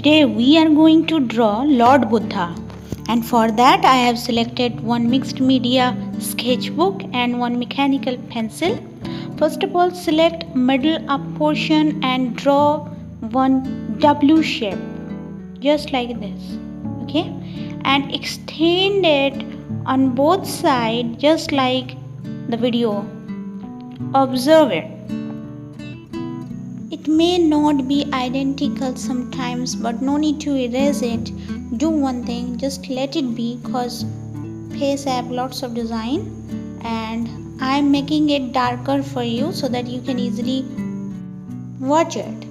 Today we are going to draw Lord Buddha, and for that I have selected one mixed media sketchbook and one mechanical pencil. First of all, select middle up portion and draw one W shape just like this, okay, and extend it on both sides just like the video. Observe it. It may not be identical sometimes, but no need to erase it. Do one thing, just let it be, cause face have lots of design and I am making it darker for you so that you can easily watch it.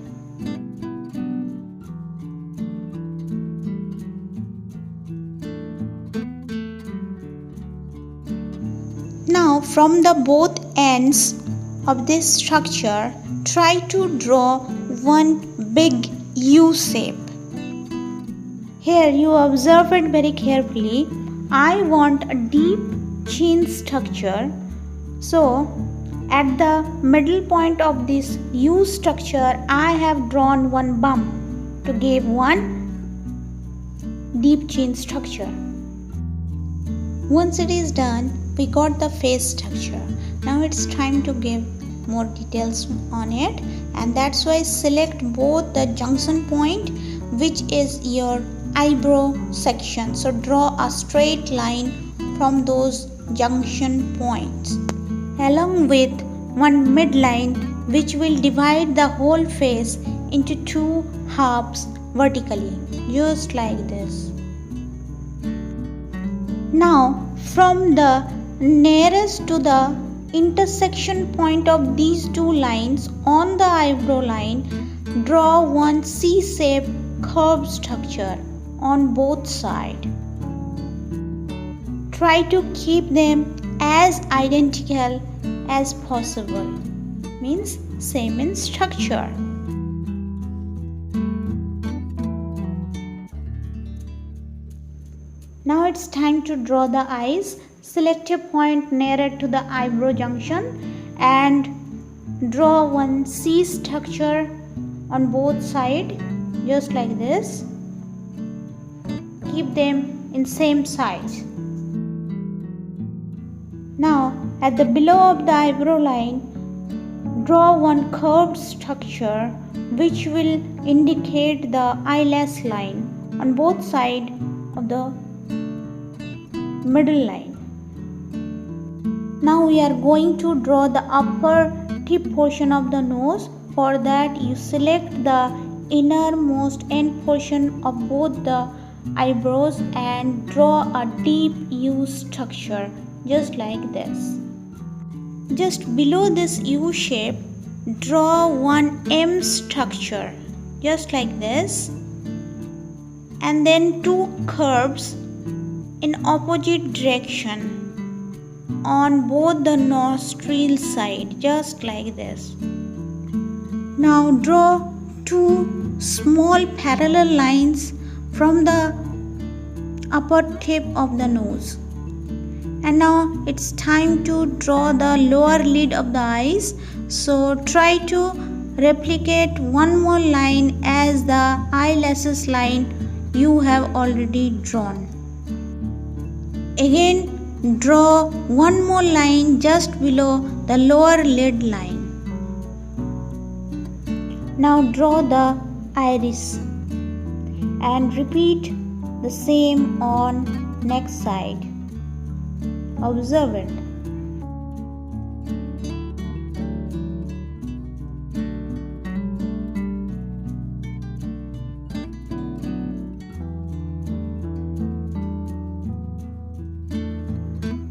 Now from the both ends of this structure, try to draw one big U shape. Here you observe it very carefully. I want a deep chin structure. So at the middle point of this U structure, I have drawn one bump to give one deep chin structure. Once it is done, we got the face structure. Now it's time to give more details on it, and that's why select both the junction point, which is your eyebrow section. So draw a straight line from those junction points along with one midline, which will divide the whole face into two halves vertically, just like this. Now from the nearest to the intersection point of these two lines on the eyebrow line, draw one C-shaped curved structure on both sides. Try to keep them as identical as possible, means same in structure. Now it's time to draw the eyes. Select a point nearer to the eyebrow junction and draw one C structure on both sides, just like this. Keep them in same size. Now at the below of the eyebrow line, draw one curved structure which will indicate the eyelash line on both sides of the middle line. Now we are going to draw the upper tip portion of the nose. For that you select the innermost end portion of both the eyebrows and draw a deep U structure just like this. Just below this U shape, draw one M structure just like this, and then two curves in opposite direction on both the nostril side, just like this. Now draw two small parallel lines from the upper tip of the nose. And now it's time to draw the lower lid of the eyes. So try to replicate one more line as the eyelashes line you have already drawn. Again draw one more line just below the lower lid line. Now draw the iris and repeat the same on next side. Observe it.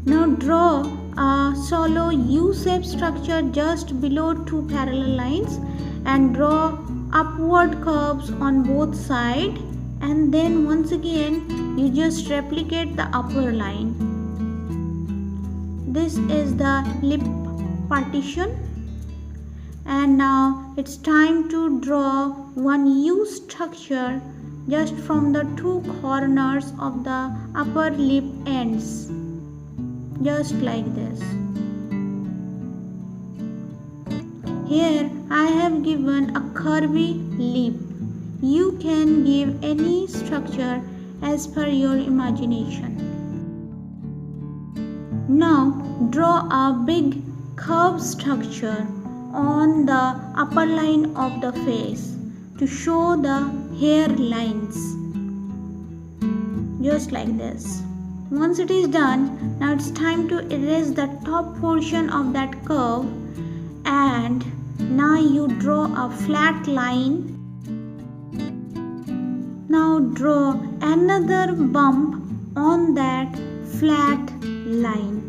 Now draw a solo U-shaped structure just below two parallel lines and draw upward curves on both sides, and then once again you just replicate the upper line. This is the lip partition, and now it's time to draw one U structure just from the two corners of the upper lip ends, just like this. Here I have given a curvy lip you can give any structure as per your imagination. Now draw a big curved structure on the upper line of the face to show the hair lines, just like this. Once it is done, now it's time to erase the top portion of that curve, and now you draw a flat line. Now draw another bump on that flat line,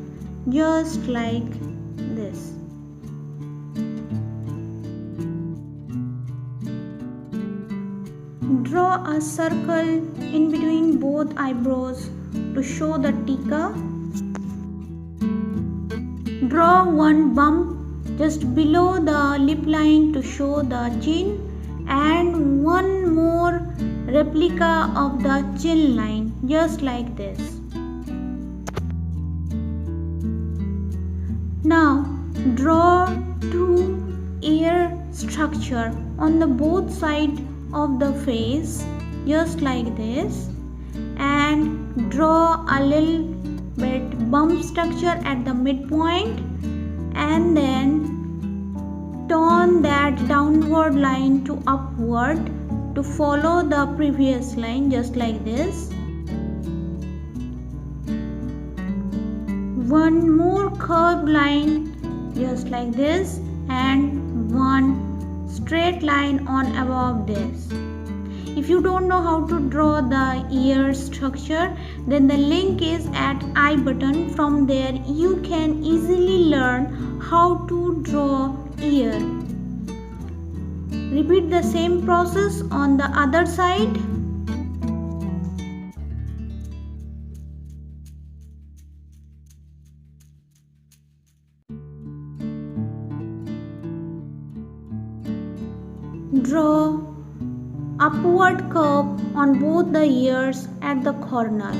just like this. Draw a circle in between both eyebrows to show the tika. Draw one bump just below the lip line to show the chin, and one more replica of the chin line, just like this. Now draw two ear structure on the both sides of the face, just like this, and draw a little bit bump structure at the midpoint, and then turn that downward line to upward to follow the previous line, just like this. One more curved line, just like this, and one straight line on above this. If you don't know how to draw the ear structure, then the link is at I button. From there you can easily learn how to draw ear. Repeat the same process on the other side. Draw upward curve on both the ears at the corner.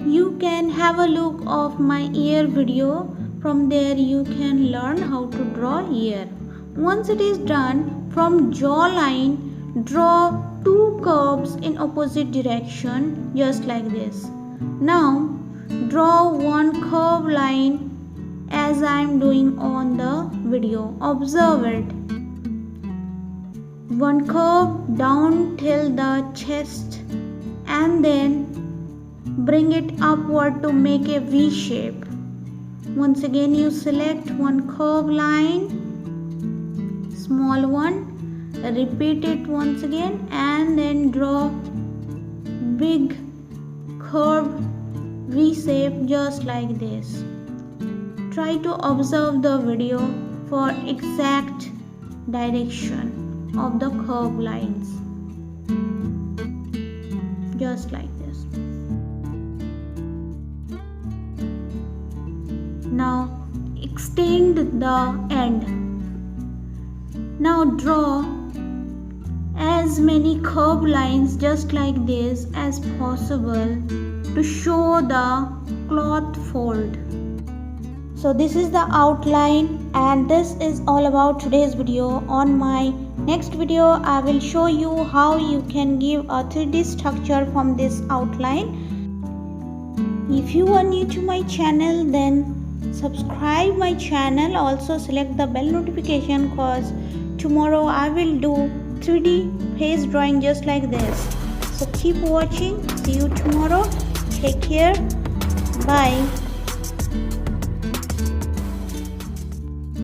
You can have a look of my ear video. From there you can learn how to draw ear. Once it is done, from jawline draw two curves in opposite direction, just like this. Now draw one curved line as I am doing on the video. Observe it. One curve down till the chest, and then bring it upward to make a V shape. Once again you select one curved line, small one, repeat it once again, and then draw big curved V shape, just like this. Try to observe the video for exact direction of the curved lines, just like this. Now extend the end. Now draw as many curved lines just like this as possible to show the cloth fold. So this is the outline, and this is all about today's video. On my next video I will show you how you can give a 3D structure from this outline. If you are new to my channel, then subscribe my channel. Also select the bell notification, cause tomorrow I will do 3D face drawing just like this. So keep watching. See you tomorrow. Take care. Bye.